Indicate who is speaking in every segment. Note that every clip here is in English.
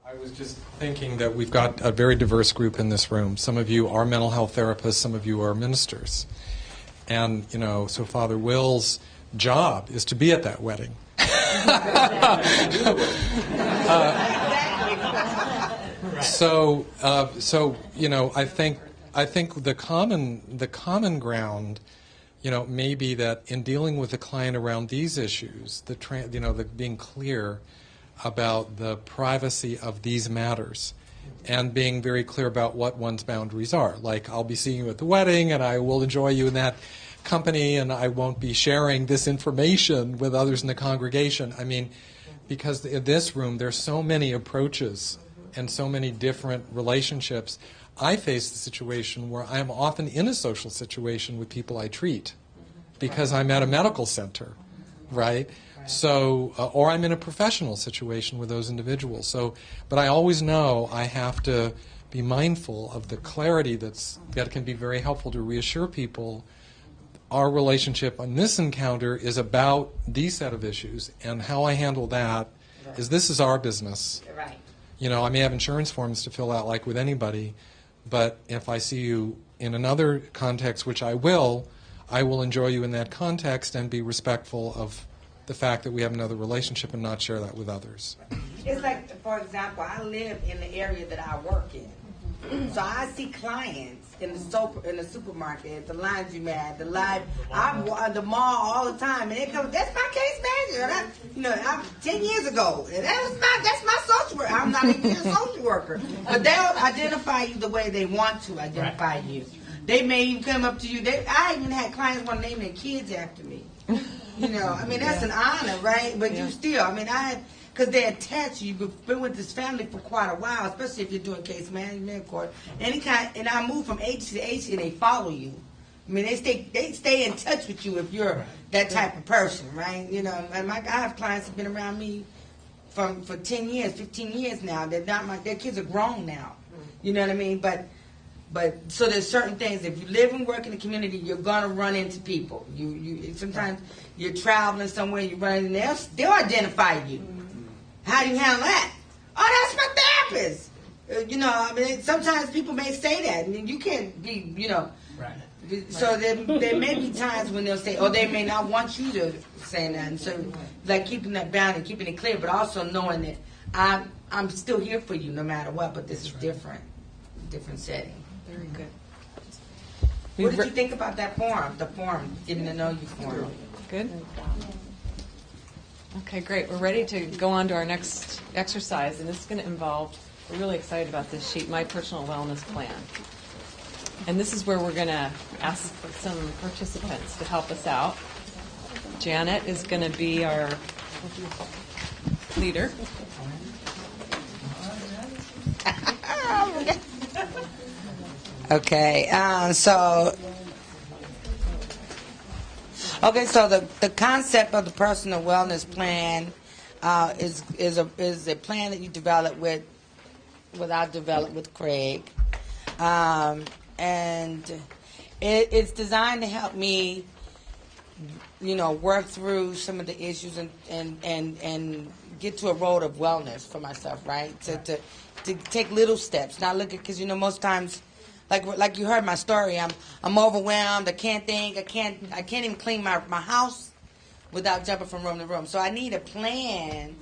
Speaker 1: I was just thinking that we've got a very diverse group in this room. Some of you are mental health therapists, some of you are ministers. And, so Father Will's job is to be at that wedding. I think the common ground, may be that in dealing with the client around these issues, the being clear about the privacy of these matters and being very clear about what one's boundaries are. Like, I'll be seeing you at the wedding and I will enjoy you in that company and I won't be sharing this information with others in the congregation. I mean, because in this room there's so many approaches and so many different relationships. I face the situation where I'm often in a social situation with people I treat because I'm at a medical center, right? So, or I'm in a professional situation with those individuals. So, but I always know I have to be mindful of the clarity that can be very helpful to reassure people. Our relationship on this encounter is about these set of issues, and how I handle that is this is our business.
Speaker 2: Right.
Speaker 1: I may have insurance forms to fill out like with anybody, but if I see you in another context, which I will enjoy you in that context and be respectful of the fact that we have another relationship and not share that with others.
Speaker 2: It's like, for example, I live in the area that I work in. So I see clients in the supermarket, the laundromat, the mall all the time, and they come, that's my case manager. I'm 10 years ago, and that's my social worker. I'm not even a social worker. But they'll identify you the way they want to identify you. They may even come up to you. I even had clients want to name their kids after me. That's an honor, right? But you still, because they're attached. You've been with this family for quite a while, especially if you're doing case management, court, any kind. And I move from age to age, and they follow you. They stay in touch with you if you're that type of person, right? And I have clients who've been around me for 10 years, 15 years now. Their kids are grown now. You know what I mean? But so there's certain things. If you live and work in the community, you're gonna run into people. You sometimes you're traveling somewhere, you run in there, they'll identify you. How do you handle that? Oh, that's my therapist. Sometimes people may say that, and you can't be, Right. So there may be times when they'll say, or they may not want you to say that. And so, like keeping that boundary, keeping it clear, but also knowing that I'm still here for you no matter what. But this is different setting.
Speaker 3: Very good.
Speaker 2: What did you think about that forum? The forum, getting to know you forum.
Speaker 3: Good. Okay, great. We're ready to go on to our next exercise, and this is going to involve, we're really excited about this sheet, My Personal Wellness Plan. And this is where we're going to ask some participants to help us out. Janet is going to be our leader.
Speaker 2: Okay, so the concept of the personal wellness plan is a plan that you develop with Craig, and it's designed to help me, work through some of the issues and get to a road of wellness for myself, right? To take little steps, not look at, because most times. Like you heard my story, I'm overwhelmed. I can't think. I can't even clean my house without jumping from room to room. So I need a plan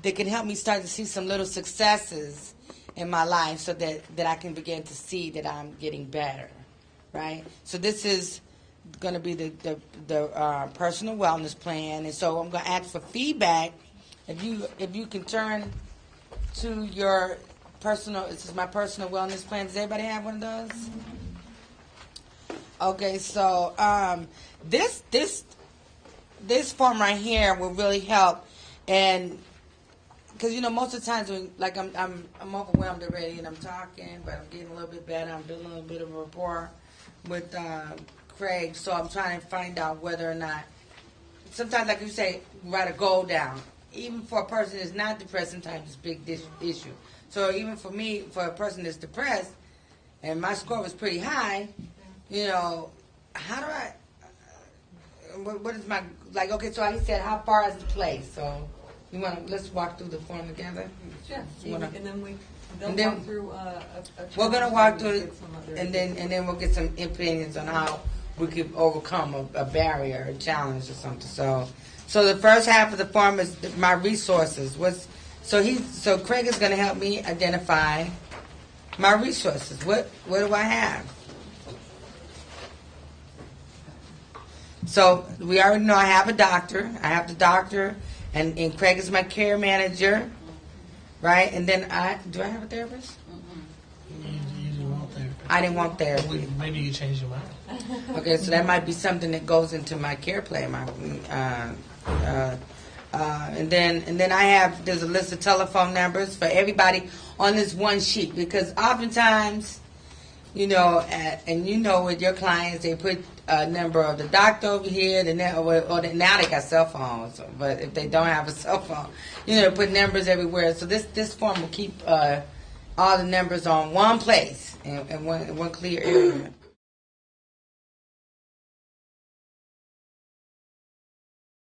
Speaker 2: that can help me start to see some little successes in my life, so that I can begin to see that I'm getting better, right? So this is going to be the personal wellness plan, and so I'm going to ask for feedback. If you can turn to your this is my personal wellness plan. Does everybody have one of those? Okay, so this form right here will really help, and because most of the times when I'm overwhelmed already and I'm talking, but I'm getting a little bit better. I'm building a little bit of a rapport with Craig, so I'm trying to find out whether or not. Sometimes, like you say, write a goal down. Even for a person that's not depressed, sometimes it's a big issue. So even for me, for a person that's depressed, and my score was pretty high, how do I, what is my, okay, so he said, how far is the place? So You want to, let's walk through the form together?
Speaker 3: Yeah,
Speaker 2: Wanna-
Speaker 3: and then they'll
Speaker 2: And then-
Speaker 3: walk through
Speaker 2: We're gonna walk through
Speaker 3: it,
Speaker 2: it, and then we'll get some opinions on how we could overcome a barrier, a challenge, or something. So the first half of the form is my resources. So Craig is gonna help me identify my resources. What do I have? So we already know I have a doctor. I have the doctor, and Craig is my care manager, right? And then do I have a therapist?
Speaker 4: You didn't want therapy.
Speaker 2: I didn't want therapy.
Speaker 4: Maybe you changed your mind.
Speaker 2: Okay, so that might be something that goes into my care plan. And then there's a list of telephone numbers for everybody on this one sheet, because oftentimes, and with your clients, they put a number of the doctor over here, now they got cell phones, but if they don't have a cell phone, put numbers everywhere. So this form will keep all the numbers on one place in one clear area.